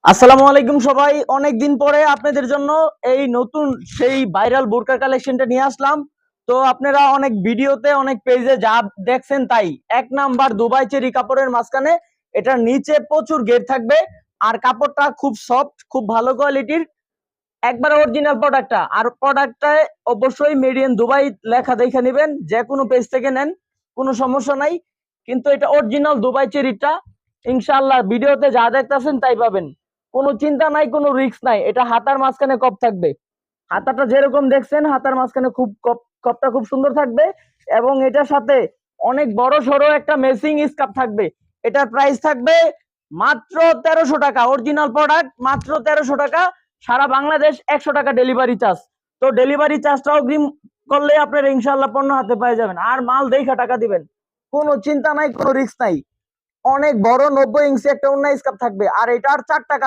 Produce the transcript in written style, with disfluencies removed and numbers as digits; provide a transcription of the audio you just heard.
আসসালামু আলাইকুম সবাই, অনেকদিন পরে আপনাদের জন্য এই নতুন সেই ভাইরাল বোরকা কালেকশনটা নিয়ে আসলাম। তো আপনারা অনেক ভিডিওতে অনেক পেজে যা দেখছেন তাই। এক নাম্বার দুবাই চেরি কাপড়ের মাঝখানে এটার নিচে প্রচুর ঘের থাকবে, আর কাপড়টা খুব সফট, খুব ভালো কোয়ালিটির, একবার অরিজিনাল প্রোডাক্টটা। আর প্রোডাক্টটায় অবশ্যই মেড ইন দুবাই লেখা দেখে নেবেন, যে কোনো পেজ থেকে নেন, কোনো সমস্যা নাই। কিন্তু এটা অরিজিনাল দুবাই চেরিটা, ইনশাআল্লাহ ভিডিওতে যা দেখতেছেন তাই পাবেন। কোনো চিন্তা নাই, কোনো রিস্ক নাই। এটা হাতার মাঝখানে কপ থাকবে, হাতাটা যেরকম দেখছেন হাতার মাঝখানে খুব কপটা খুব সুন্দর থাকবে। এবং এটার সাথে অনেক বড় সড়ো একটা মেসিং স্কার্ফ থাকবে। এটার প্রাইস থাকবে মাত্র 1300 টাকা। অরিজিনাল প্রোডাক্ট, মাত্র 1300 টাকা। সারা বাংলাদেশ 100 টাকা ডেলিভারি চার্জ। তো ডেলিভারি চার্জটা অগ্রিম করলে আপনারা ইনশাল্লাহ পণ্য হাতে পেয়ে যাবেন, আর মাল দেখা টাকা দিবেন। কোনো চিন্তা নাই, কোনো রিস্ক নাই। অনেক বড় 90 ইঞ্চি একটা অন্য স্কার্ফ থাকবে, আর এটার 4 টাকা